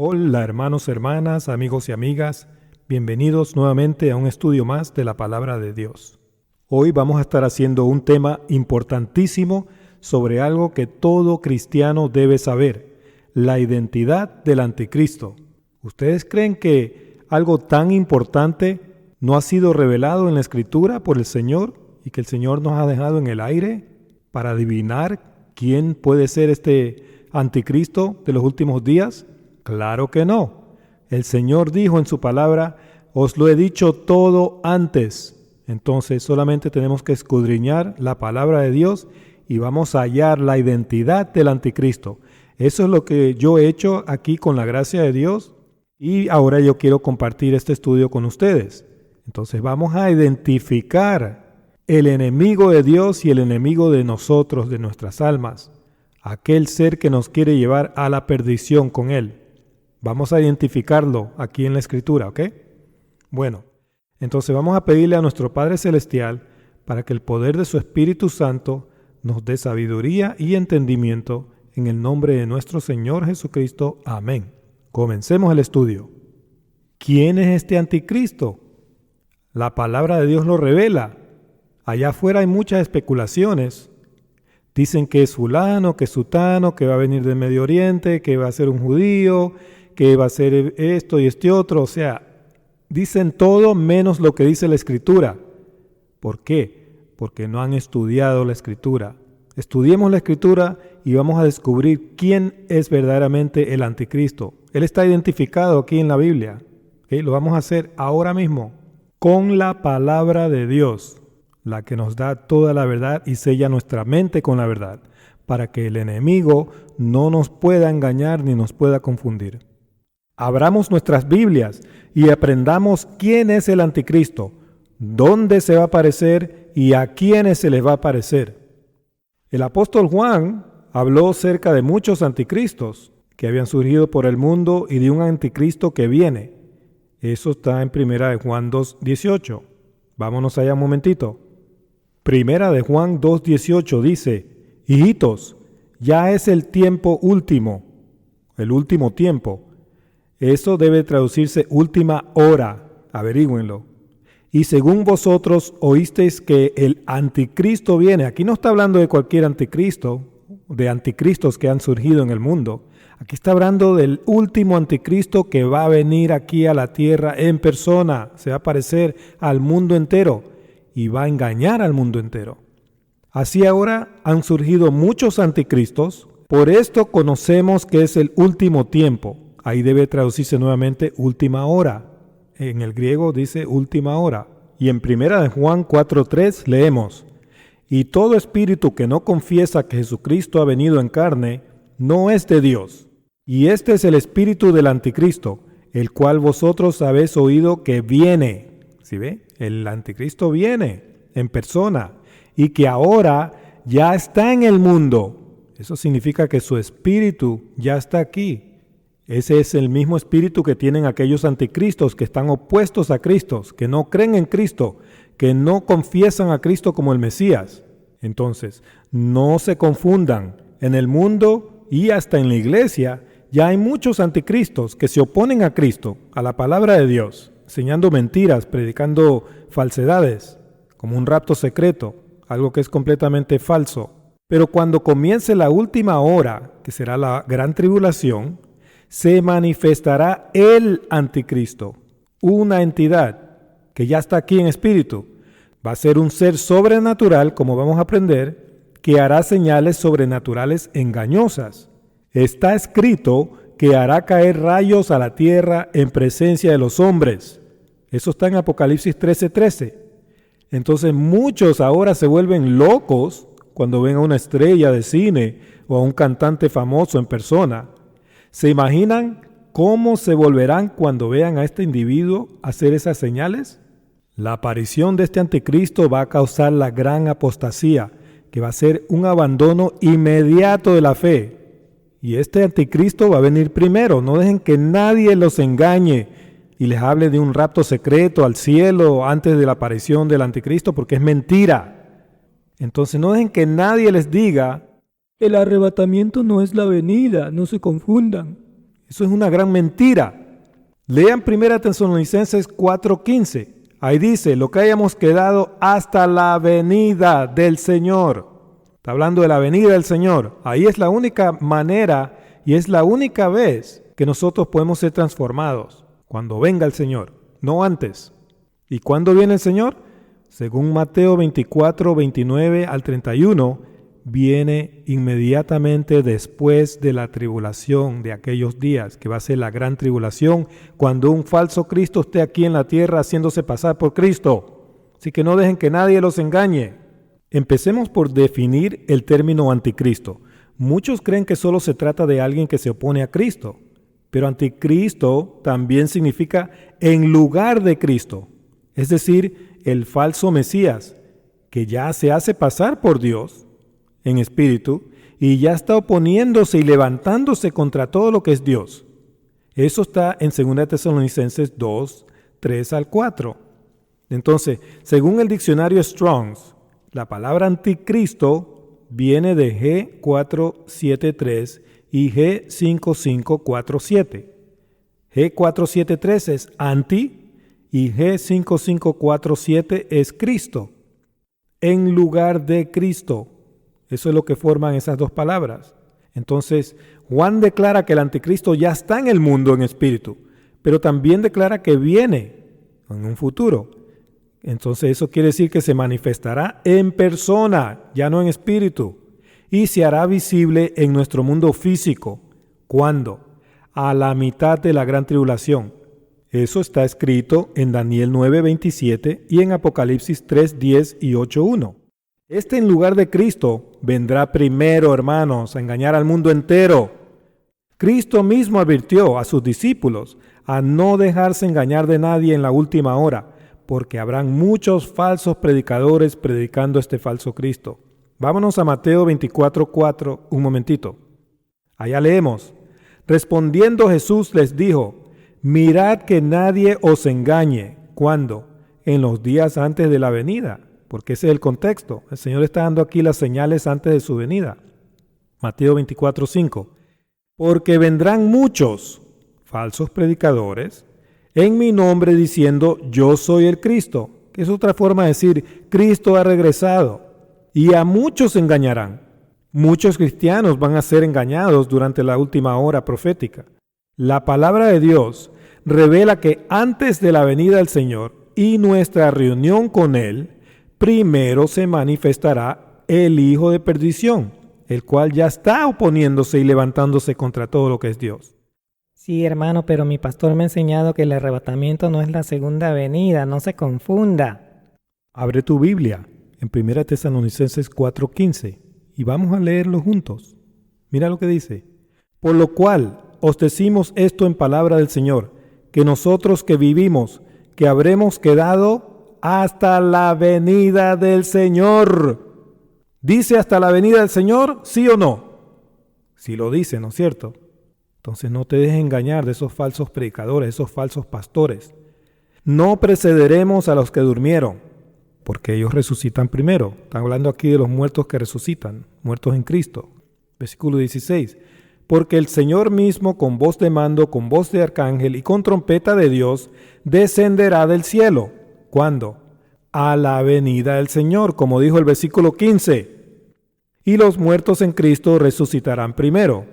Hola hermanos, hermanas, amigos y amigas, bienvenidos nuevamente a un estudio más de la Palabra de Dios. Hoy vamos a estar haciendo un tema importantísimo sobre algo que todo cristiano debe saber, la identidad del anticristo. ¿Ustedes creen que algo tan importante no ha sido revelado en la Escritura por el Señor y que el Señor nos ha dejado en el aire para adivinar quién puede ser este anticristo de los últimos días? Claro que no. El Señor dijo en su palabra, os lo he dicho todo antes. Entonces solamente tenemos que escudriñar la palabra de Dios y vamos a hallar la identidad del anticristo. Eso es lo que yo he hecho aquí con la gracia de Dios y ahora yo quiero compartir este estudio con ustedes. Entonces vamos a identificar el enemigo de Dios y el enemigo de nosotros, de nuestras almas. Aquel ser que nos quiere llevar a la perdición con él. Vamos a identificarlo aquí en la Escritura, ¿ok? Bueno, entonces vamos a pedirle a nuestro Padre Celestial para que el poder de su Espíritu Santo nos dé sabiduría y entendimiento en el nombre de nuestro Señor Jesucristo. Amén. Comencemos el estudio. ¿Quién es este anticristo? La palabra de Dios lo revela. Allá afuera hay muchas especulaciones. Dicen que es fulano, que es sutano, que va a venir del Medio Oriente, que va a ser un judío, que va a ser esto y este otro. O sea, dicen todo menos lo que dice la Escritura. ¿Por qué? Porque no han estudiado la Escritura. Estudiemos la Escritura y vamos a descubrir quién es verdaderamente el anticristo. Él está identificado aquí en la Biblia. ¿Okay? Lo vamos a hacer ahora mismo con la palabra de Dios, la que nos da toda la verdad y sella nuestra mente con la verdad, para que el enemigo no nos pueda engañar ni nos pueda confundir. Abramos nuestras Biblias y aprendamos quién es el anticristo, dónde se va a aparecer y a quiénes se les va a aparecer. El apóstol Juan habló acerca de muchos anticristos que habían surgido por el mundo y de un anticristo que viene. Eso está en 1 de Juan 2:18. Vámonos allá un momentito. 1 de Juan 2:18 dice, hijitos, ya es el tiempo último, el último tiempo. Eso debe traducirse última hora, averígüenlo. Y según vosotros oísteis que el anticristo viene. Aquí no está hablando de cualquier anticristo, de anticristos que han surgido en el mundo. Aquí está hablando del último anticristo que va a venir aquí a la tierra en persona. Se va a aparecer al mundo entero y va a engañar al mundo entero. Así ahora han surgido muchos anticristos. Por esto conocemos que es el último tiempo. Ahí debe traducirse nuevamente última hora. En el griego dice última hora. Y en 1 de Juan 4:3 leemos, y todo espíritu que no confiesa que Jesucristo ha venido en carne, no es de Dios. Y este es el espíritu del anticristo, el cual vosotros habéis oído que viene. ¿Sí ve? El anticristo viene en persona y que ahora ya está en el mundo. Eso significa que su espíritu ya está aquí. Ese es el mismo espíritu que tienen aquellos anticristos que están opuestos a Cristo, que no creen en Cristo, que no confiesan a Cristo como el Mesías. Entonces, no se confundan. En el mundo y hasta en la iglesia ya hay muchos anticristos que se oponen a Cristo, a la palabra de Dios, enseñando mentiras, predicando falsedades, como un rapto secreto, algo que es completamente falso. Pero cuando comience la última hora, que será la gran tribulación, se manifestará el anticristo, una entidad que ya está aquí en espíritu. Va a ser un ser sobrenatural, como vamos a aprender, que hará señales sobrenaturales engañosas. Está escrito que hará caer rayos a la tierra en presencia de los hombres. Eso está en Apocalipsis 13:13. Entonces muchos ahora se vuelven locos cuando ven a una estrella de cine o a un cantante famoso en persona. ¿Se imaginan cómo se volverán cuando vean a este individuo hacer esas señales? La aparición de este anticristo va a causar la gran apostasía, que va a ser un abandono inmediato de la fe. Y este anticristo va a venir primero. No dejen que nadie los engañe y les hable de un rapto secreto al cielo antes de la aparición del anticristo, porque es mentira. Entonces no dejen que nadie les diga, el arrebatamiento no es la venida, no se confundan. Eso es una gran mentira. Lean 1 Tesalonicenses 4:15. Ahí dice, lo que hayamos quedado hasta la venida del Señor. Está hablando de la venida del Señor. Ahí es la única manera y es la única vez que nosotros podemos ser transformados. Cuando venga el Señor, no antes. ¿Y cuándo viene el Señor? Según Mateo 24, 29 al 31, viene inmediatamente después de la tribulación de aquellos días, que va a ser la gran tribulación, cuando un falso Cristo esté aquí en la tierra haciéndose pasar por Cristo. Así que no dejen que nadie los engañe. Empecemos por definir el término anticristo. Muchos creen que solo se trata de alguien que se opone a Cristo, pero anticristo también significa en lugar de Cristo, es decir, el falso Mesías, que ya se hace pasar por Dios en espíritu y ya está oponiéndose y levantándose contra todo lo que es Dios. Eso está en 2 Tesalonicenses 2, 3 al 4. Entonces, según el diccionario Strong's, la palabra anticristo viene de G473 y G5547. G473 es anti y G5547 es Cristo. En lugar de Cristo. Eso es lo que forman esas dos palabras. Entonces, Juan declara que el anticristo ya está en el mundo en espíritu, pero también declara que viene en un futuro. Entonces eso quiere decir que se manifestará en persona, ya no en espíritu, y se hará visible en nuestro mundo físico. ¿Cuándo? A la mitad de la gran tribulación. Eso está escrito en Daniel 9:27 y en Apocalipsis 3:10 y 8:1. En lugar de Cristo vendrá primero, hermanos, a engañar al mundo entero. Cristo mismo advirtió a sus discípulos a no dejarse engañar de nadie en la última hora, porque habrán muchos falsos predicadores predicando este falso Cristo. Vámonos a Mateo 24:4, un momentito. Allá leemos, respondiendo Jesús les dijo, mirad que nadie os engañe. ¿Cuándo? En los días antes de la venida, porque ese es el contexto. El Señor está dando aquí las señales antes de su venida. Mateo 24:5, porque vendrán muchos falsos predicadores en mi nombre diciendo, yo soy el Cristo, que es otra forma de decir, Cristo ha regresado, y a muchos engañarán. Muchos cristianos van a ser engañados durante la última hora profética. La palabra de Dios revela que antes de la venida del Señor y nuestra reunión con Él, primero se manifestará el hijo de perdición, el cual ya está oponiéndose y levantándose contra todo lo que es Dios. Sí, hermano, pero mi pastor me ha enseñado que el arrebatamiento no es la segunda venida, no se confunda. Abre tu Biblia en 1 Tesalonicenses 4:15 y vamos a leerlo juntos. Mira lo que dice. Por lo cual os decimos esto en palabra del Señor, que nosotros que vivimos, que habremos quedado hasta la venida del Señor. ¿Dice hasta la venida del Señor? ¿Sí o no? Sí lo dice, ¿no es cierto? Entonces no te dejes engañar de esos falsos predicadores, esos falsos pastores. No precederemos a los que durmieron, porque ellos resucitan primero. Están hablando aquí de los muertos que resucitan, muertos en Cristo. Versículo 16. Porque el Señor mismo con voz de mando, con voz de arcángel y con trompeta de Dios, descenderá del cielo. ¿Cuándo? A la venida del Señor, como dijo el versículo 15. Y los muertos en Cristo resucitarán primero.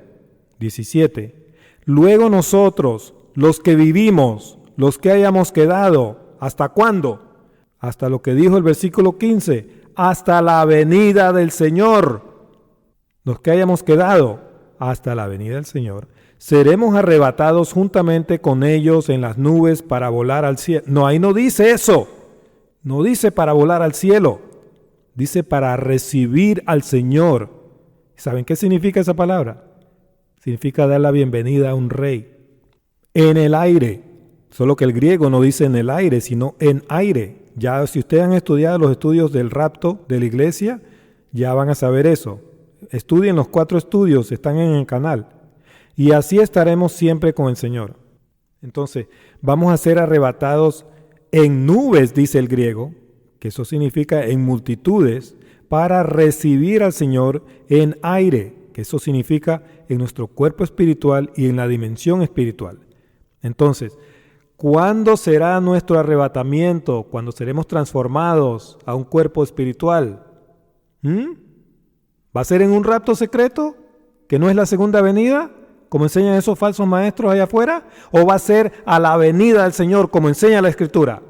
17. Luego nosotros, los que vivimos, los que hayamos quedado, ¿hasta cuándo? Hasta lo que dijo el versículo 15, hasta la venida del Señor. Los que hayamos quedado, hasta la venida del Señor, seremos arrebatados juntamente con ellos en las nubes para volar al cielo. No, ahí no dice eso. No dice para volar al cielo. Dice para recibir al Señor. ¿Saben qué significa esa palabra? Significa dar la bienvenida a un rey. En el aire. Solo que el griego no dice en el aire, sino en aire. Ya si ustedes han estudiado los estudios del rapto de la iglesia, ya van a saber eso. Estudien los 4 estudios, están en el canal. Y así estaremos siempre con el Señor. Entonces, vamos a ser arrebatados en nubes, dice el griego, que eso significa en multitudes, para recibir al Señor en aire. que eso significa en nuestro cuerpo espiritual y en la dimensión espiritual. Entonces, ¿cuándo será nuestro arrebatamiento? ¿Cuándo seremos transformados a un cuerpo espiritual? ¿Va a ser en un rapto secreto, que no es la segunda venida, como enseñan esos falsos maestros allá afuera? ¿O va a ser a la venida del Señor, como enseña la Escritura?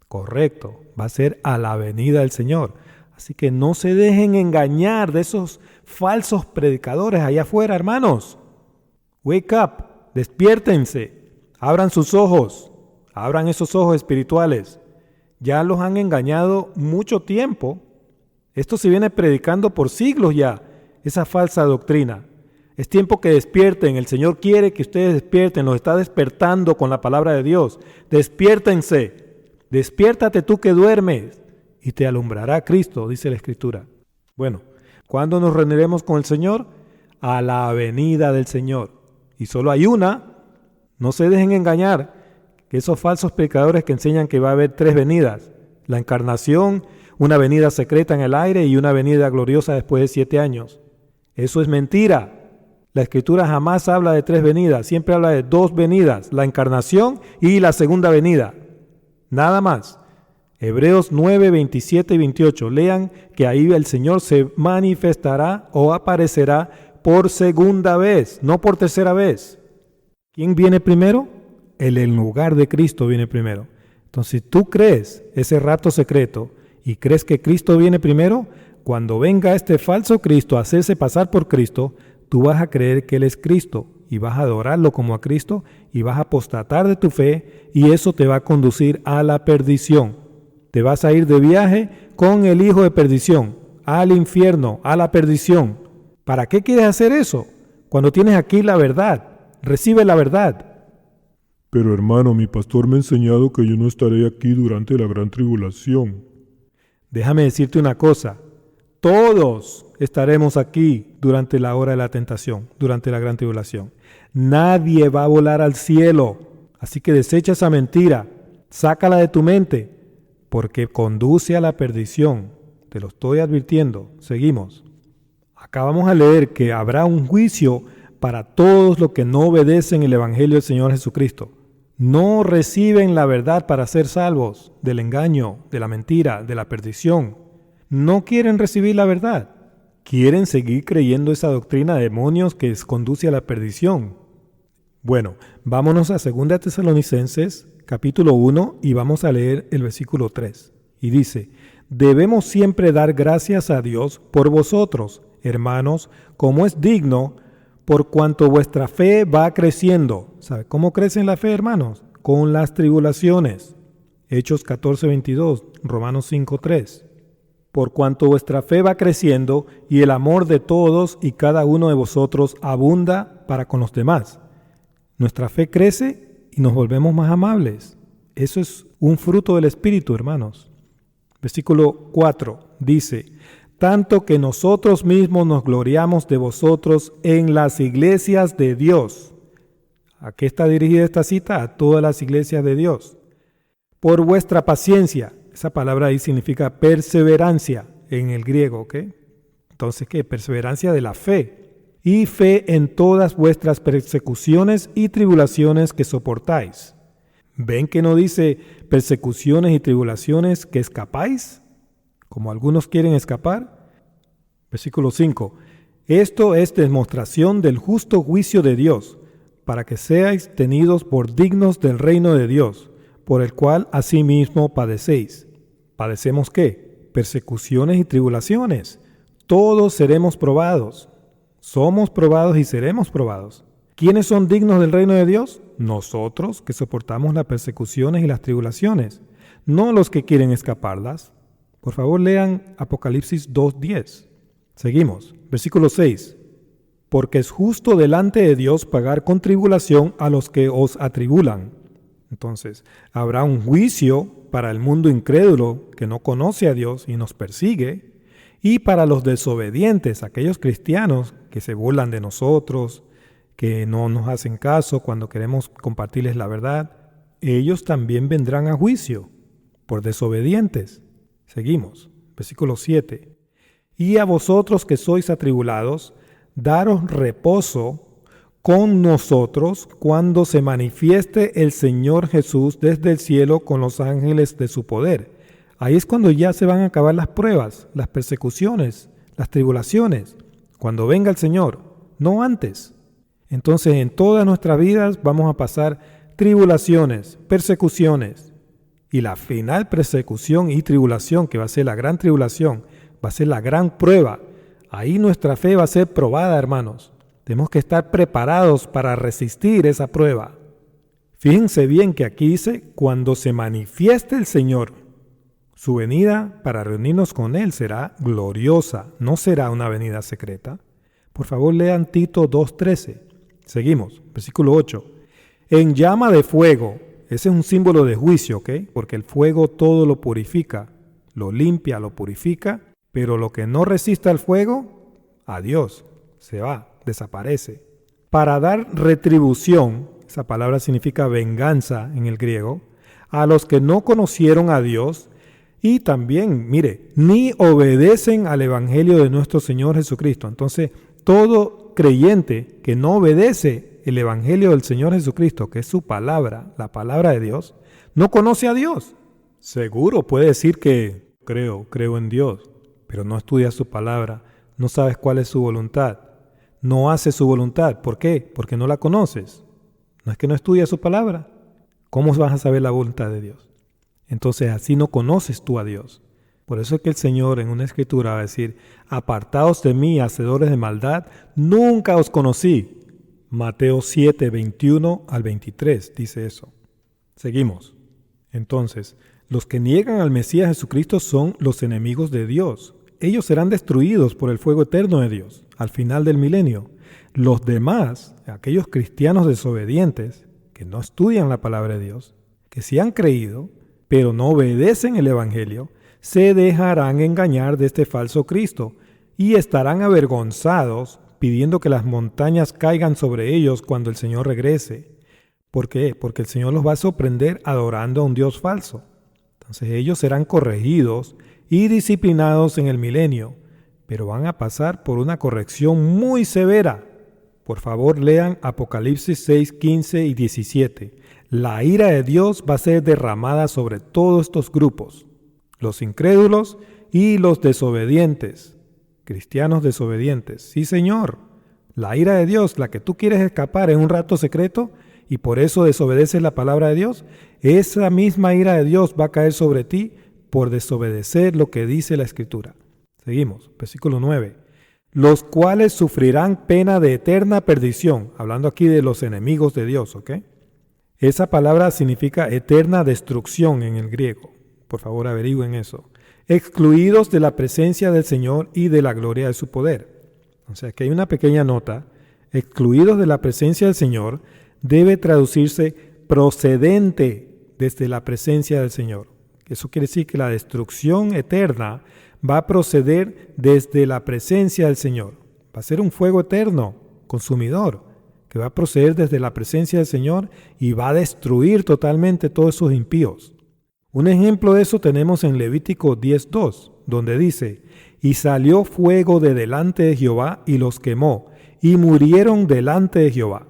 Correcto, va a ser a la venida del Señor. Así que no se dejen engañar de esos falsos predicadores allá afuera, hermanos. Wake up, despiértense, abran sus ojos, abran esos ojos espirituales. Ya los han engañado mucho tiempo. Esto se viene predicando por siglos ya, esa falsa doctrina. Es tiempo que despierten. El Señor quiere que ustedes despierten, los está despertando con la palabra de Dios. Despiértense, despiértate tú que duermes y te alumbrará Cristo, dice la Escritura. Bueno, ¿cuándo nos reuniremos con el Señor? A la venida del Señor. Y solo hay una. No se dejen engañar, que esos falsos predicadores que enseñan que va a haber 3 venidas. La encarnación, una venida secreta en el aire y una venida gloriosa después de 7 años. Eso es mentira. La Escritura jamás habla de 3 venidas, siempre habla de 2 venidas, la encarnación y la segunda venida. Nada más. Hebreos 9, 27 y 28. Lean que ahí el Señor se manifestará o aparecerá por segunda vez, no por tercera vez. ¿Quién viene primero? El en lugar de Cristo viene primero. Entonces, si tú crees ese rapto secreto y crees que Cristo viene primero, cuando venga este falso Cristo a hacerse pasar por Cristo, tú vas a creer que Él es Cristo y vas a adorarlo como a Cristo y vas a apostatar de tu fe y eso te va a conducir a la perdición. Te vas a ir de viaje con el hijo de perdición, al infierno, a la perdición. ¿Para qué quieres hacer eso? Cuando tienes aquí la verdad, recibe la verdad. Pero hermano, mi pastor me ha enseñado que yo no estaré aquí durante la gran tribulación. Déjame decirte una cosa, todos estaremos aquí durante la hora de la tentación, durante la gran tribulación. Nadie va a volar al cielo, así que desecha esa mentira, sácala de tu mente, porque conduce a la perdición. Te lo estoy advirtiendo. Seguimos. Acá vamos a leer que habrá un juicio para todos los que no obedecen el Evangelio del Señor Jesucristo. No reciben la verdad para ser salvos del engaño, de la mentira, de la perdición. No quieren recibir la verdad. Quieren seguir creyendo esa doctrina de demonios que conduce a la perdición. Bueno, vámonos a 2 Tesalonicenses, capítulo 1, y vamos a leer el versículo 3. Y dice, debemos siempre dar gracias a Dios por vosotros, hermanos, como es digno, por cuanto vuestra fe va creciendo. ¿Sabe cómo crece en la fe, hermanos? Con las tribulaciones. Hechos 14:22, Romanos 5:3. Por cuanto vuestra fe va creciendo y el amor de todos y cada uno de vosotros abunda para con los demás. Nuestra fe crece y nos volvemos más amables. Eso es un fruto del Espíritu, hermanos. Versículo 4 dice, tanto que nosotros mismos nos gloriamos de vosotros en las iglesias de Dios. ¿A qué está dirigida esta cita? A todas las iglesias de Dios. Por vuestra paciencia. Esa palabra ahí significa perseverancia en el griego, ¿ok? Entonces, ¿qué? Perseverancia de la fe. Y fe en todas vuestras persecuciones y tribulaciones que soportáis. ¿Ven que no dice persecuciones y tribulaciones que escapáis? Como algunos quieren escapar. Versículo 5. Esto es demostración del justo juicio de Dios, para que seáis tenidos por dignos del reino de Dios, por el cual asimismo padecéis. ¿Padecemos qué? Persecuciones y tribulaciones. Todos seremos probados. Somos probados y seremos probados. ¿Quiénes son dignos del reino de Dios? Nosotros que soportamos las persecuciones y las tribulaciones, no los que quieren escaparlas. Por favor, lean Apocalipsis 2:10. Seguimos. Versículo 6. Porque es justo delante de Dios pagar con tribulación a los que os atribulan. Entonces, habrá un juicio para el mundo incrédulo que no conoce a Dios y nos persigue, y para los desobedientes, aquellos cristianos que se burlan de nosotros, que no nos hacen caso cuando queremos compartirles la verdad, ellos también vendrán a juicio por desobedientes. Seguimos, versículo 7. Y a vosotros que sois atribulados, daros reposo con nosotros cuando se manifieste el Señor Jesús desde el cielo con los ángeles de su poder. Ahí es cuando ya se van a acabar las pruebas, las persecuciones, las tribulaciones, cuando venga el Señor, no antes. Entonces en todas nuestras vidas vamos a pasar tribulaciones, persecuciones, y la final persecución y tribulación, que va a ser la gran tribulación, va a ser la gran prueba. Ahí nuestra fe va a ser probada, hermanos. Tenemos que estar preparados para resistir esa prueba. Fíjense bien que aquí dice, cuando se manifieste el Señor, su venida para reunirnos con Él será gloriosa, no será una venida secreta. Por favor, lean Tito 2:13. Seguimos, versículo 8. En llama de fuego, ese es un símbolo de juicio, ¿ok? Porque el fuego todo lo purifica, lo limpia, lo purifica, pero lo que no resista al fuego, adiós, se va, desaparece. Para dar retribución, esa palabra significa venganza en el griego, a los que no conocieron a Dios y también, mire, ni obedecen al evangelio de nuestro Señor Jesucristo. Entonces, todo creyente que no obedece el evangelio del Señor Jesucristo, que es su palabra, la palabra de Dios, no conoce a Dios. Seguro puede decir que creo en Dios, pero no estudia su palabra, no sabes cuál es su voluntad, no hace su voluntad. ¿Por qué? Porque no la conoces. No es que no estudias su palabra. ¿Cómo vas a saber la voluntad de Dios? Entonces así no conoces tú a Dios. Por eso es que el Señor en una escritura va a decir, apartaos de mí, hacedores de maldad, nunca os conocí. Mateo 7, 21 al 23 dice eso. Seguimos. Entonces, los que niegan al Mesías Jesucristo son los enemigos de Dios. Ellos serán destruidos por el fuego eterno de Dios al final del milenio. Los demás, aquellos cristianos desobedientes, que no estudian la palabra de Dios, que sí han creído, pero no obedecen el evangelio, se dejarán engañar de este falso Cristo y estarán avergonzados pidiendo que las montañas caigan sobre ellos cuando el Señor regrese. ¿Por qué? Porque el Señor los va a sorprender adorando a un Dios falso. Entonces ellos serán corregidos y disciplinados en el milenio, pero van a pasar por una corrección muy severa. Por favor, lean Apocalipsis 6, 15 y 17. La ira de Dios va a ser derramada sobre todos estos grupos, los incrédulos y los desobedientes. Cristianos desobedientes. Sí, Señor. La ira de Dios, la que tú quieres escapar en un rato secreto y por eso desobedeces la palabra de Dios, esa misma ira de Dios va a caer sobre ti por desobedecer lo que dice la Escritura. Seguimos, versículo 9. Los cuales sufrirán pena de eterna perdición. Hablando aquí de los enemigos de Dios, ¿ok? Esa palabra significa eterna destrucción en el griego. Por favor, averigüen eso. Excluidos de la presencia del Señor y de la gloria de su poder. O sea, que hay una pequeña nota. Excluidos de la presencia del Señor debe traducirse procedente desde la presencia del Señor. Eso quiere decir que la destrucción eterna va a proceder desde la presencia del Señor. Va a ser un fuego eterno, consumidor, que va a proceder desde la presencia del Señor y va a destruir totalmente todos esos impíos. Un ejemplo de eso tenemos en Levítico 10:2, donde dice, y salió fuego de delante de Jehová y los quemó, y murieron delante de Jehová.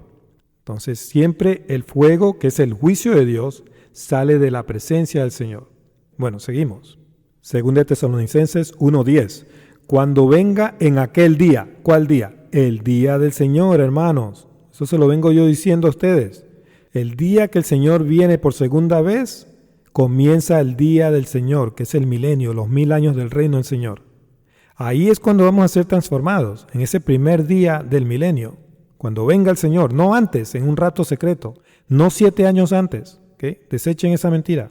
Entonces siempre el fuego, que es el juicio de Dios, sale de la presencia del Señor. Bueno, seguimos. 2 Tesalonicenses 1:10. Cuando venga en aquel día, ¿cuál día? El día del Señor, hermanos. Eso se lo vengo yo diciendo a ustedes. El día que el Señor viene por segunda vez, comienza el día del Señor, que es el milenio, los 1000 años del reino del Señor. Ahí es cuando vamos a ser transformados, en ese primer día del milenio. Cuando venga el Señor, no antes, en un rato secreto, no 7 años antes. ¿Okay? Desechen esa mentira.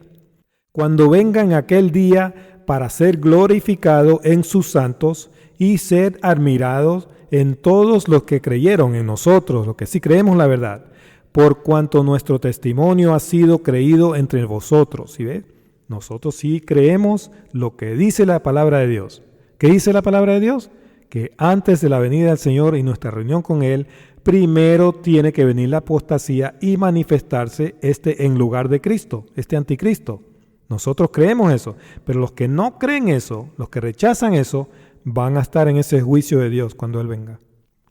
Cuando venga en aquel día para ser glorificado en sus santos y ser admirados en todos los que creyeron en nosotros, los que sí creemos la verdad, por cuanto nuestro testimonio ha sido creído entre vosotros. ¿Sí ves? Nosotros sí creemos lo que dice la palabra de Dios. ¿Qué dice la palabra de Dios? Que antes de la venida del Señor y nuestra reunión con Él, primero tiene que venir la apostasía y manifestarse en lugar de Cristo, este anticristo. Nosotros creemos eso, pero los que no creen eso, los que rechazan eso, van a estar en ese juicio de Dios cuando Él venga.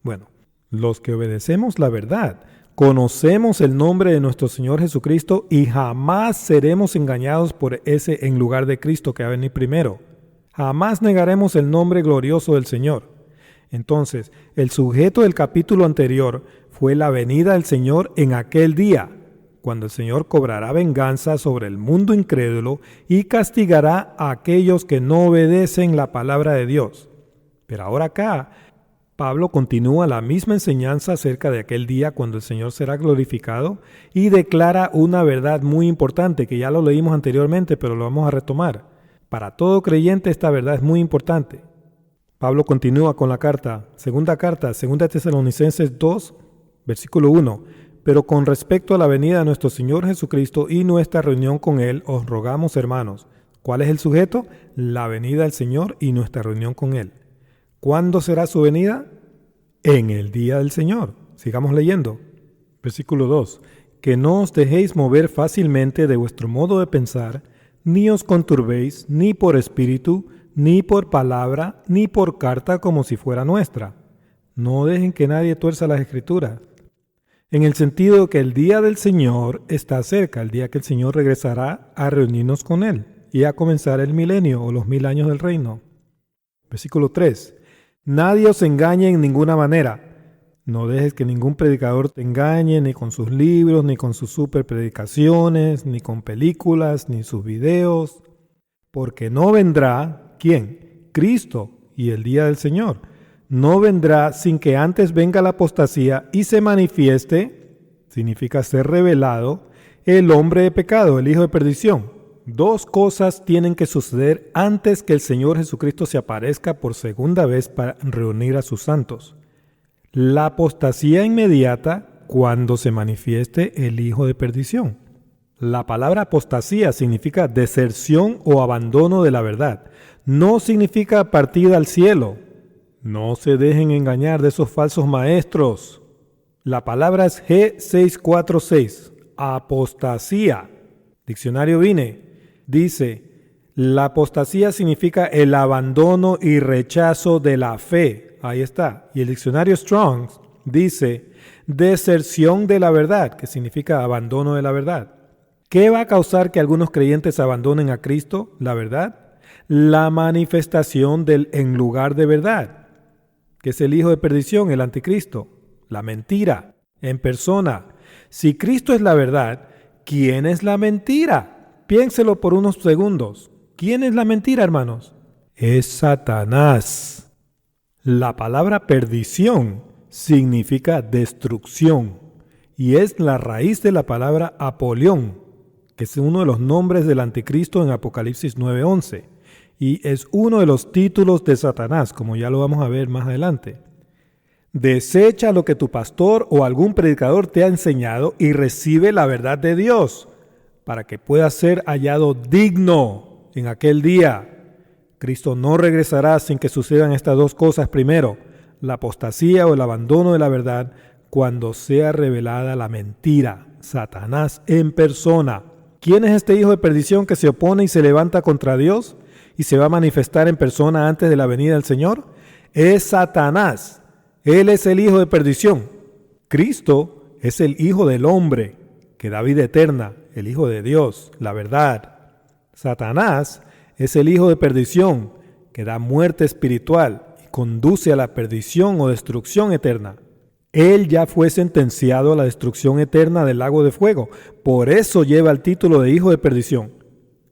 Bueno, los que obedecemos la verdad, conocemos el nombre de nuestro Señor Jesucristo y jamás seremos engañados por ese en lugar de Cristo que va a venir primero. Jamás negaremos el nombre glorioso del Señor. Entonces, el sujeto del capítulo anterior fue la venida del Señor en aquel día, cuando el Señor cobrará venganza sobre el mundo incrédulo y castigará a aquellos que no obedecen la palabra de Dios. Pero ahora acá, Pablo continúa la misma enseñanza acerca de aquel día cuando el Señor será glorificado y declara una verdad muy importante que ya lo leímos anteriormente, pero lo vamos a retomar. Para todo creyente esta verdad es muy importante. Pablo continúa con la segunda Tesalonicenses 2, versículo 1. Pero con respecto a la venida de nuestro Señor Jesucristo y nuestra reunión con Él, os rogamos, hermanos. ¿Cuál es el sujeto? La venida del Señor y nuestra reunión con Él. ¿Cuándo será su venida? En el día del Señor. Sigamos leyendo. Versículo 2. Que no os dejéis mover fácilmente de vuestro modo de pensar, ni os conturbéis, ni por espíritu, ni por palabra, ni por carta como si fuera nuestra. No dejen que nadie tuerza las Escrituras. En el sentido que el día del Señor está cerca, el día que el Señor regresará a reunirnos con Él y a comenzar el milenio o los 1000 años del reino. Versículo 3. Nadie os engañe en ninguna manera. No dejes que ningún predicador te engañe, ni con sus libros, ni con sus super predicaciones, ni con películas, ni sus videos. Porque no vendrá, ¿quién? Cristo y el día del Señor. No vendrá sin que antes venga la apostasía y se manifieste, significa ser revelado, el hombre de pecado, el hijo de perdición. Dos cosas tienen que suceder antes que el Señor Jesucristo se aparezca por segunda vez para reunir a sus santos. La apostasía inmediata cuando se manifieste el hijo de perdición. La palabra apostasía significa deserción o abandono de la verdad. No significa partida al cielo. No se dejen engañar de esos falsos maestros. La palabra es G646, apostasía. Diccionario Vine dice, la apostasía significa el abandono y rechazo de la fe. Ahí está. Y el diccionario Strong dice, deserción de la verdad, que significa abandono de la verdad. ¿Qué va a causar que algunos creyentes abandonen a Cristo, la verdad? La manifestación del en lugar de verdad, que es el hijo de perdición, el anticristo, la mentira en persona. Si Cristo es la verdad, ¿quién es la mentira? Piénselo por unos segundos. ¿Quién es la mentira, hermanos? Es Satanás. La palabra perdición significa destrucción y es la raíz de la palabra Apolión, que es uno de los nombres del anticristo en Apocalipsis 9:11. Y es uno de los títulos de Satanás, como ya lo vamos a ver más adelante. Desecha lo que tu pastor o algún predicador te ha enseñado y recibe la verdad de Dios, para que puedas ser hallado digno en aquel día. Cristo no regresará sin que sucedan estas dos cosas primero, la apostasía o el abandono de la verdad, cuando sea revelada la mentira, Satanás en persona. ¿Quién es este hijo de perdición que se opone y se levanta contra Dios y se va a manifestar en persona antes de la venida del Señor? Es Satanás. Él es el hijo de perdición. Cristo es el hijo del hombre que da vida eterna, el hijo de Dios, la verdad. Satanás es el hijo de perdición que da muerte espiritual y conduce a la perdición o destrucción eterna. Él ya fue sentenciado a la destrucción eterna del lago de fuego. Por eso lleva el título de hijo de perdición.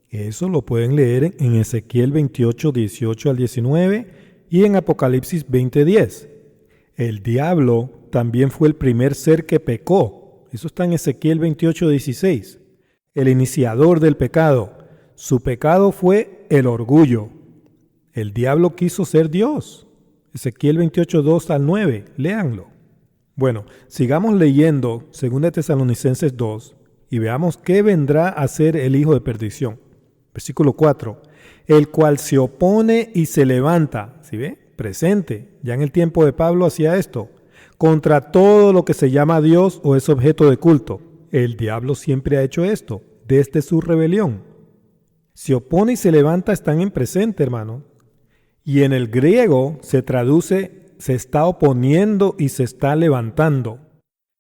Eso lo pueden leer en Ezequiel 28, 18 al 19 y en Apocalipsis 20, 10. El diablo también fue el primer ser que pecó. Eso está en Ezequiel 28, 16. El iniciador del pecado. Su pecado fue el orgullo. El diablo quiso ser Dios. Ezequiel 28, 2 al 9. Léanlo. Bueno, sigamos leyendo 2 Tesalonicenses 2 y veamos qué vendrá a ser el hijo de perdición. Versículo 4. El cual se opone y se levanta. ¿Sí ve? Presente. Ya en el tiempo de Pablo hacía esto. Contra todo lo que se llama Dios o es objeto de culto. El diablo siempre ha hecho esto, desde su rebelión. Se opone y se levanta están en presente, hermano. Y en el griego se traduce se está oponiendo y se está levantando.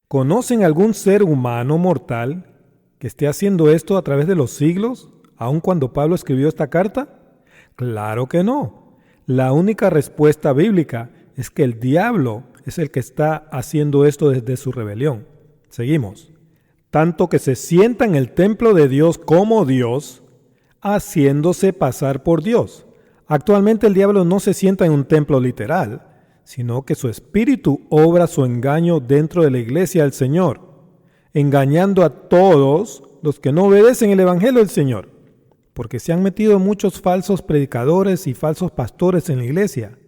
¿Conocen algún ser humano mortal que esté haciendo esto a través de los siglos, aun cuando Pablo escribió esta carta? Claro que no. La única respuesta bíblica es que el diablo es el que está haciendo esto desde su rebelión. Seguimos. Tanto que se sienta en el templo de Dios como Dios, haciéndose pasar por Dios. Actualmente el diablo no se sienta en un templo literal, sino que su espíritu obra su engaño dentro de la iglesia del Señor, engañando a todos los que no obedecen el evangelio del Señor, porque se han metido muchos falsos predicadores y falsos pastores en la iglesia.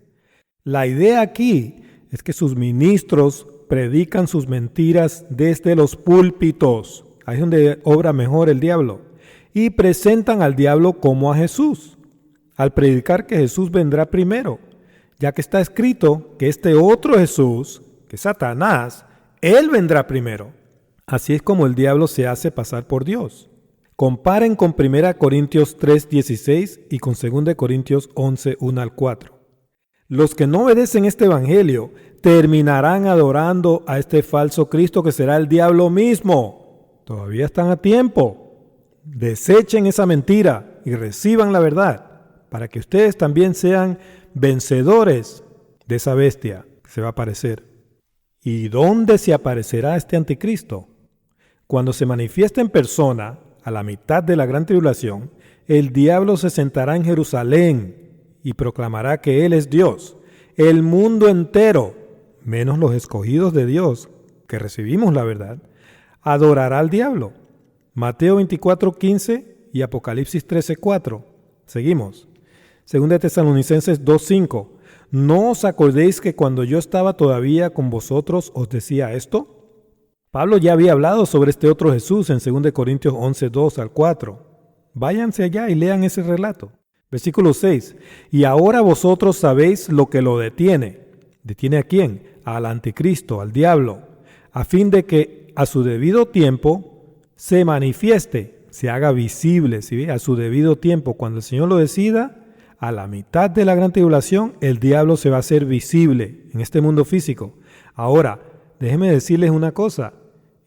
La idea aquí es que sus ministros predican sus mentiras desde los púlpitos, ahí es donde obra mejor el diablo, y presentan al diablo como a Jesús, al predicar que Jesús vendrá primero, ya que está escrito que este otro Jesús, que es Satanás, él vendrá primero. Así es como el diablo se hace pasar por Dios. Comparen con 1 Corintios 3:16 y con 2 Corintios 11:1 al 4. Los que no obedecen este evangelio terminarán adorando a este falso Cristo que será el diablo mismo. Todavía están a tiempo. Desechen esa mentira y reciban la verdad, para que ustedes también sean vencedores de esa bestia que se va a aparecer. ¿Y dónde se aparecerá este anticristo? Cuando se manifieste en persona, a la mitad de la gran tribulación, el diablo se sentará en Jerusalén y proclamará que Él es Dios. El mundo entero, menos los escogidos de Dios, que recibimos la verdad, adorará al diablo. Mateo 24:15 y Apocalipsis 13:4. Seguimos. 2 Tesalonicenses 2:5. ¿No os acordéis que cuando yo estaba todavía con vosotros os decía esto? Pablo ya había hablado sobre este otro Jesús en 2 Corintios 11:2 al 4. Váyanse allá y lean ese relato. Versículo 6. Y ahora vosotros sabéis lo que lo detiene. ¿Detiene a quién? Al anticristo, al diablo, a fin de que a su debido tiempo se manifieste, se haga visible, ¿sí? A su debido tiempo, cuando el Señor lo decida, a la mitad de la gran tribulación, el diablo se va a hacer visible en este mundo físico. Ahora, déjenme decirles una cosa.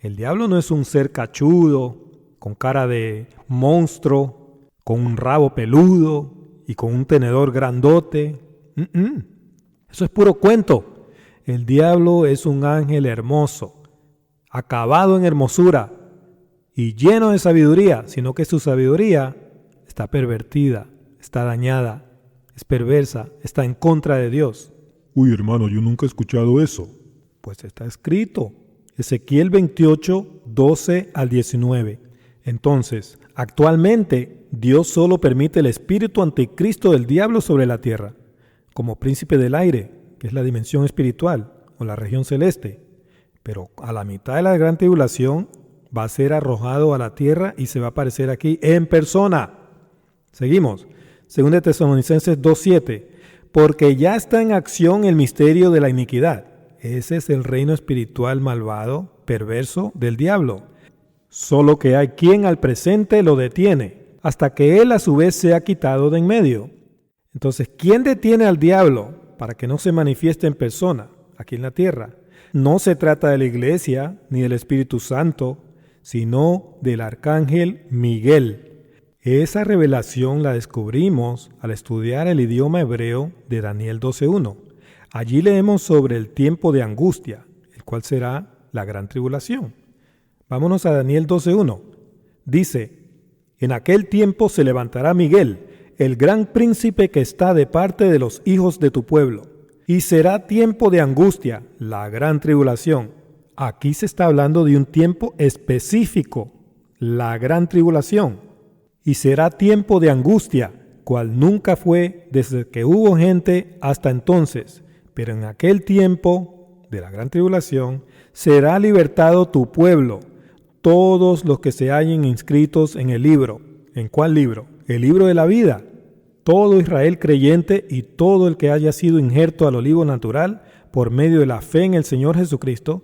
El diablo no es un ser cachudo, con cara de monstruo, con un rabo peludo y con un tenedor grandote. Eso es puro cuento. El diablo es un ángel hermoso, acabado en hermosura y lleno de sabiduría, sino que su sabiduría está pervertida, está dañada, es perversa, está en contra de Dios. Uy, hermano, yo nunca he escuchado eso. Pues está escrito. Ezequiel 28, 12 al 19. Entonces, actualmente, Dios solo permite el espíritu anticristo del diablo sobre la tierra, como príncipe del aire, que es la dimensión espiritual o la región celeste. Pero a la mitad de la gran tribulación va a ser arrojado a la tierra y se va a aparecer aquí en persona. Seguimos. 2 Tesalonicenses 2:7. Porque ya está en acción el misterio de la iniquidad. Ese es el reino espiritual malvado, perverso del diablo. Solo que hay quien al presente lo detiene, hasta que él a su vez sea quitado de en medio. Entonces, ¿quién detiene al diablo para que no se manifieste en persona aquí en la tierra? No se trata de la iglesia ni del Espíritu Santo, sino del arcángel Miguel. Esa revelación la descubrimos al estudiar el idioma hebreo de Daniel 12:1. Allí leemos sobre el tiempo de angustia, el cual será la gran tribulación. Vámonos a Daniel 12:1. Dice, en aquel tiempo se levantará Miguel, el gran príncipe que está de parte de los hijos de tu pueblo, y será tiempo de angustia, la gran tribulación. Aquí se está hablando de un tiempo específico, la gran tribulación. Y será tiempo de angustia, cual nunca fue desde que hubo gente hasta entonces. Pero en aquel tiempo de la gran tribulación será libertado tu pueblo, todos los que se hallen inscritos en el libro. ¿En cuál libro? El libro de la vida. Todo Israel creyente y todo el que haya sido injerto al olivo natural por medio de la fe en el Señor Jesucristo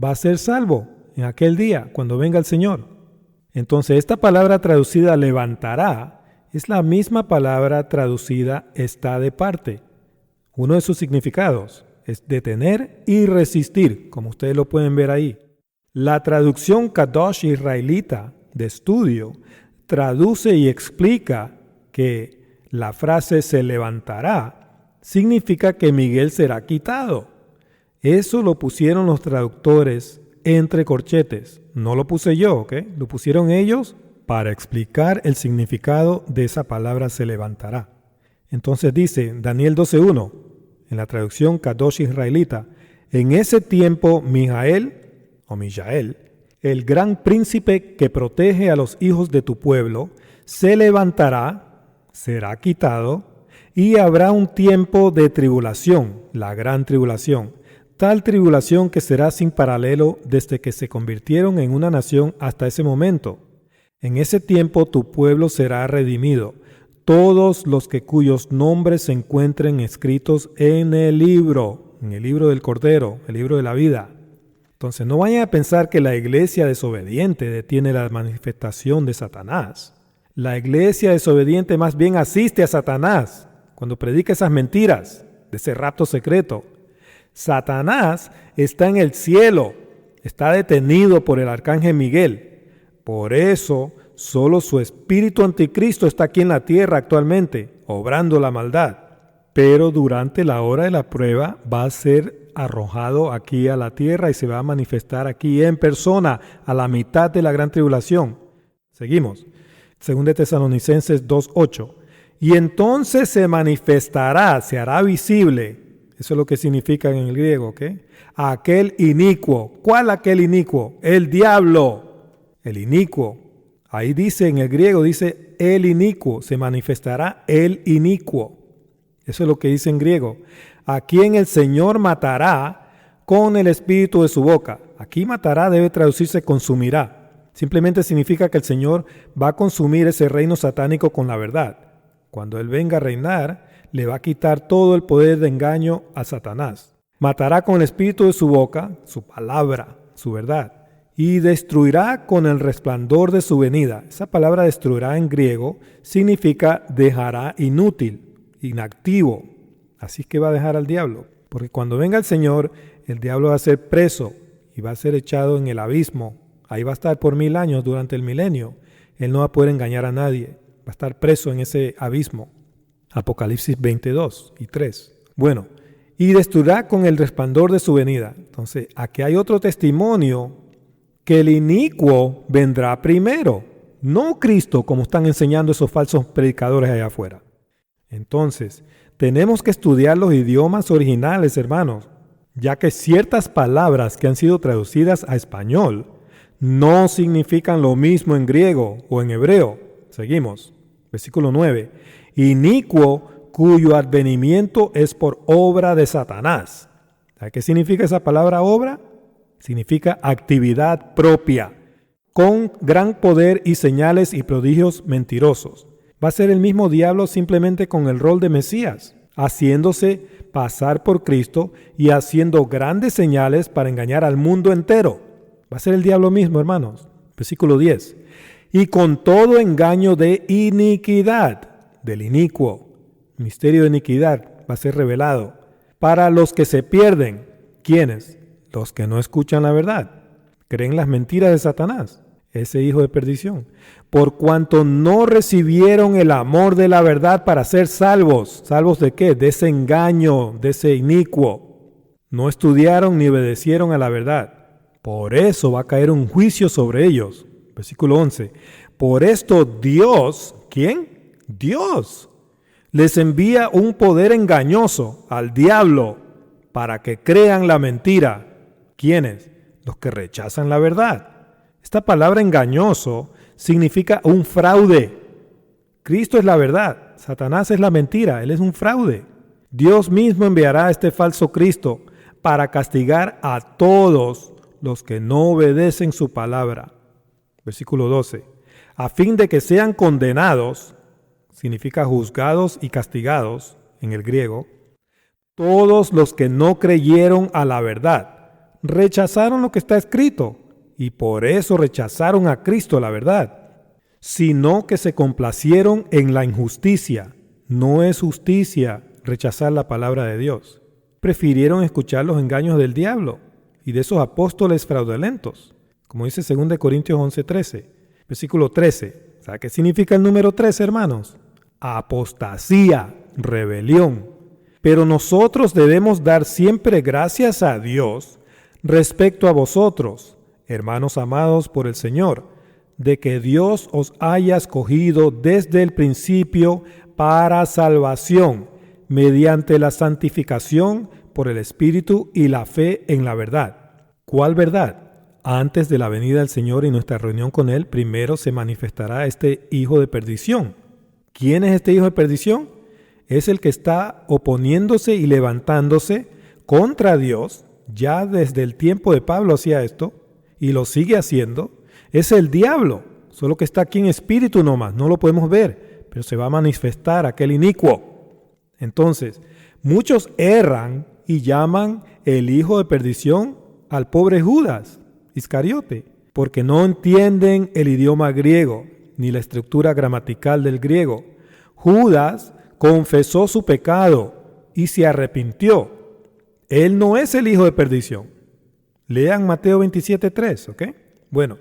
va a ser salvo en aquel día cuando venga el Señor. Entonces esta palabra traducida levantará es la misma palabra traducida está de parte. Uno de sus significados es detener y resistir, como ustedes lo pueden ver ahí. La traducción Kadosh israelita de estudio traduce y explica que la frase se levantará significa que Miguel será quitado. Eso lo pusieron los traductores entre corchetes. No lo puse yo, ¿ok? Lo pusieron ellos para explicar el significado de esa palabra se levantará. Entonces dice Daniel 12:1, en la traducción Kadosh israelita, en ese tiempo Mijael, el gran príncipe que protege a los hijos de tu pueblo, se levantará, será quitado, y habrá un tiempo de tribulación, la gran tribulación, tal tribulación que será sin paralelo desde que se convirtieron en una nación hasta ese momento. En ese tiempo tu pueblo será redimido, todos los cuyos nombres se encuentren escritos en el libro del Cordero, el libro de la vida. Entonces no vayan a pensar que la iglesia desobediente detiene la manifestación de Satanás. La iglesia desobediente más bien asiste a Satanás cuando predica esas mentiras de ese rapto secreto. Satanás está en el cielo, está detenido por el arcángel Miguel. Por eso, solo su espíritu anticristo está aquí en la tierra actualmente, obrando la maldad. Pero durante la hora de la prueba va a ser arrojado aquí a la tierra y se va a manifestar aquí en persona a la mitad de la gran tribulación. Seguimos. 2 Tesalonicenses 2:8. Y entonces se manifestará, se hará visible. Eso es lo que significa en el griego, ¿ok? Aquel inicuo. ¿Cuál aquel inicuo? El diablo. El inicuo. Ahí dice, en el griego dice el inicuo. Se manifestará el inicuo. Eso es lo que dice en griego. A quien el Señor matará con el espíritu de su boca. Aquí matará debe traducirse consumirá. Simplemente significa que el Señor va a consumir ese reino satánico con la verdad. Cuando Él venga a reinar, le va a quitar todo el poder de engaño a Satanás. Matará con el espíritu de su boca, su palabra, su verdad, y destruirá con el resplandor de su venida. Esa palabra destruirá en griego significa dejará inútil, inactivo. Así que va a dejar al diablo. Porque cuando venga el Señor, el diablo va a ser preso y va a ser echado en el abismo. Ahí va a estar por 1000 años durante el milenio. Él no va a poder engañar a nadie. Va a estar preso en ese abismo. Apocalipsis 22 y 3. Bueno, y destruirá con el resplandor de su venida. Entonces, aquí hay otro testimonio que el inicuo vendrá primero, no Cristo, como están enseñando esos falsos predicadores allá afuera. Entonces, tenemos que estudiar los idiomas originales, hermanos, ya que ciertas palabras que han sido traducidas a español no significan lo mismo en griego o en hebreo. Seguimos. Versículo 9. Inicuo cuyo advenimiento es por obra de Satanás. ¿Sabe qué significa esa palabra obra? Significa actividad propia, con gran poder y señales y prodigios mentirosos. Va a ser el mismo diablo simplemente con el rol de Mesías, haciéndose pasar por Cristo y haciendo grandes señales para engañar al mundo entero. Va a ser el diablo mismo, hermanos. Versículo 10. Y con todo engaño de iniquidad, del inicuo, misterio de iniquidad, va a ser revelado para los que se pierden. ¿Quiénes? Los que no escuchan la verdad, creen las mentiras de Satanás, ese hijo de perdición. Por cuanto no recibieron el amor de la verdad para ser salvos. ¿Salvos de qué? De ese engaño, de ese inicuo. No estudiaron ni obedecieron a la verdad. Por eso va a caer un juicio sobre ellos. Versículo 11. Por esto Dios, ¿quién? Dios les envía un poder engañoso al diablo para que crean la mentira. ¿Quiénes? Los que rechazan la verdad. Esta palabra engañoso significa un fraude. Cristo es la verdad, Satanás es la mentira, él es un fraude. Dios mismo enviará a este falso Cristo para castigar a todos los que no obedecen su palabra. Versículo 12. A fin de que sean condenados, significa juzgados y castigados en el griego, todos los que no creyeron a la verdad. Rechazaron lo que está escrito y por eso rechazaron a Cristo, la verdad, sino que se complacieron en la injusticia. No es justicia rechazar la palabra de Dios. prefirieron escuchar los engaños del diablo y de esos apóstoles fraudulentos, como dice 2 Corintios 11:13, versículo 13. ¿Sabe qué significa el número 13, hermanos? Apostasía, rebelión. Pero nosotros debemos dar siempre gracias a Dios respecto a vosotros, hermanos amados por el Señor, de que Dios os haya escogido desde el principio para salvación, mediante la santificación por el Espíritu y la fe en la verdad. ¿Cuál verdad? Antes de la venida del Señor y nuestra reunión con Él, primero se manifestará este hijo de perdición. ¿Quién es este hijo de perdición? Es el que está oponiéndose y levantándose contra Dios. Ya desde el tiempo de Pablo hacía esto y lo sigue haciendo. Es el diablo, solo que está aquí en espíritu nomás, no lo podemos ver, pero se va a manifestar aquel inicuo. Entonces, muchos erran y llaman el hijo de perdición al pobre Judas Iscariote, porque no entienden el idioma griego ni la estructura gramatical del griego. Judas confesó su pecado y se arrepintió. Él no es el hijo de perdición. Lean Mateo 27:3, ¿ok? Bueno,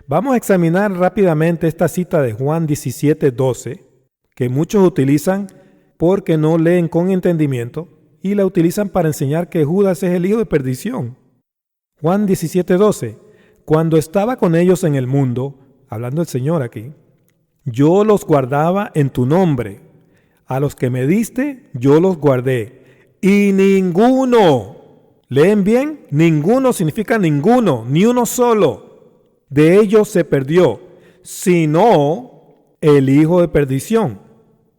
vamos a examinar rápidamente esta cita de Juan 17:12, que muchos utilizan porque no leen con entendimiento y la utilizan para enseñar que Judas es el hijo de perdición. Juan 17:12, cuando estaba con ellos en el mundo, hablando el Señor aquí, yo los guardaba en tu nombre. A los que me diste, yo los guardé. Y ninguno, ¿leen bien? Ninguno significa ninguno, ni uno solo de ellos se perdió, sino el hijo de perdición,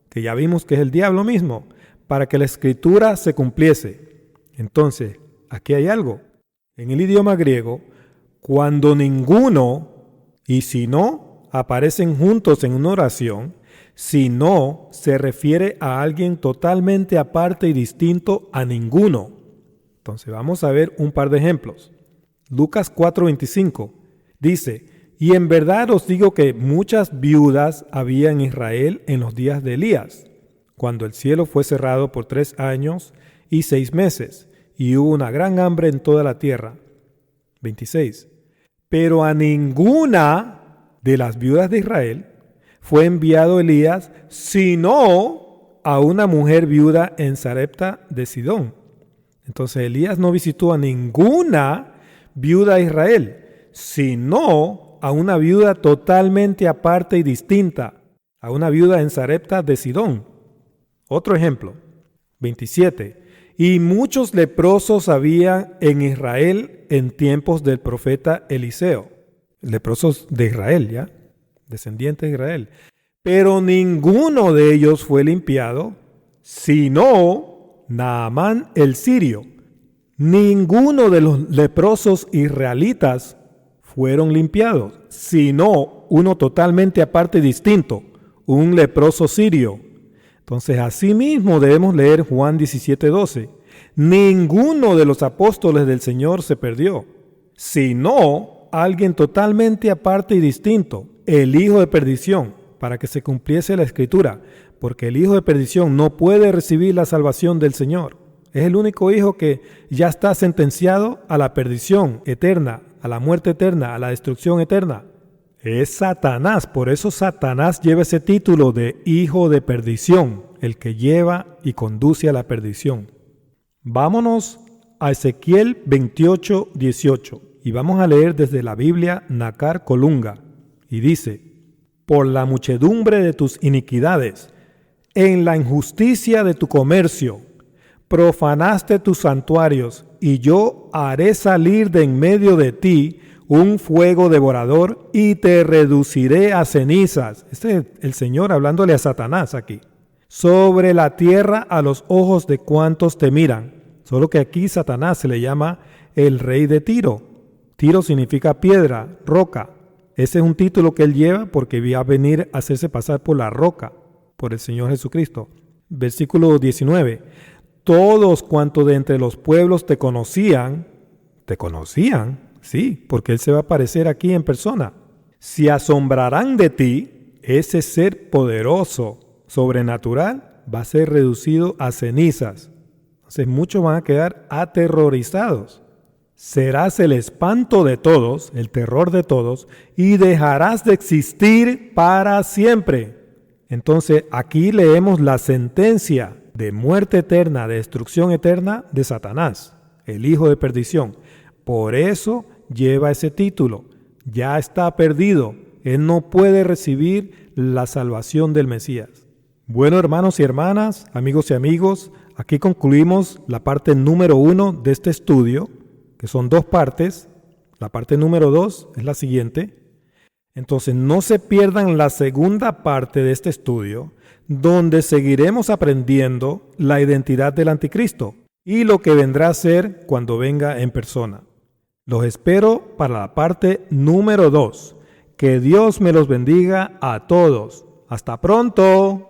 que ya vimos que es el diablo mismo, para que la escritura se cumpliese. Entonces, aquí hay algo. En el idioma griego, cuando ninguno y si no aparecen juntos en una oración, si no se refiere a alguien totalmente aparte y distinto a ninguno. Entonces vamos a ver un par de ejemplos. Lucas 4:25 dice, y en verdad os digo que muchas viudas había en Israel en los días de Elías, cuando el cielo fue cerrado por 3 años y 6 meses, y hubo una gran hambre en toda la tierra. 26. Pero a ninguna de las viudas de Israel fue enviado Elías, sino a una mujer viuda en Sarepta de Sidón. Entonces Elías no visitó a ninguna viuda de Israel, sino a una viuda totalmente aparte y distinta, a una viuda en Sarepta de Sidón. Otro ejemplo, 27. Y muchos leprosos había en Israel en tiempos del profeta Eliseo. Leprosos de Israel, ¿ya? Descendientes de Israel. Pero ninguno de ellos fue limpiado, sino Naamán el sirio. Ninguno de los leprosos israelitas fueron limpiados, sino uno totalmente aparte y distinto, un leproso sirio. Entonces, asimismo debemos leer Juan 17:12. Ninguno de los apóstoles del Señor se perdió, sino alguien totalmente aparte y distinto, el hijo de perdición, para que se cumpliese la escritura, porque el hijo de perdición no puede recibir la salvación del Señor. Es el único hijo que ya está sentenciado a la perdición eterna, a la muerte eterna, a la destrucción eterna. Es Satanás, por eso Satanás lleva ese título de hijo de perdición, el que lleva y conduce a la perdición. Vámonos a Ezequiel 28:18 y vamos a leer desde la Biblia Nácar Colunga. Y dice, por la muchedumbre de tus iniquidades, en la injusticia de tu comercio, profanaste tus santuarios, y yo haré salir de en medio de ti un fuego devorador y te reduciré a cenizas. Este es el Señor hablándole a Satanás aquí. Sobre la tierra a los ojos de cuantos te miran. Solo que aquí Satanás se le llama el rey de Tiro. Tiro significa piedra, roca. Ese es un título que él lleva porque va a venir a hacerse pasar por la roca, por el Señor Jesucristo. Versículo 19. Todos cuantos de entre los pueblos te conocían, sí, porque Él se va a aparecer aquí en persona. Se asombrarán de ti, ese ser poderoso, sobrenatural, va a ser reducido a cenizas. Entonces muchos van a quedar aterrorizados. Serás el espanto de todos, el terror de todos, y dejarás de existir para siempre. Entonces aquí leemos la sentencia de muerte eterna, de destrucción eterna de Satanás, el hijo de perdición. Por eso lleva ese título. Ya está perdido. Él no puede recibir la salvación del Mesías. Bueno, hermanos y hermanas, amigos y amigos, aquí concluimos la parte número 1 de este estudio, que son 2 partes. La parte número 2 es la siguiente. Entonces, no se pierdan la segunda parte de este estudio, donde seguiremos aprendiendo la identidad del anticristo y lo que vendrá a ser cuando venga en persona. Los espero para la parte número 2. Que Dios me los bendiga a todos. ¡Hasta pronto!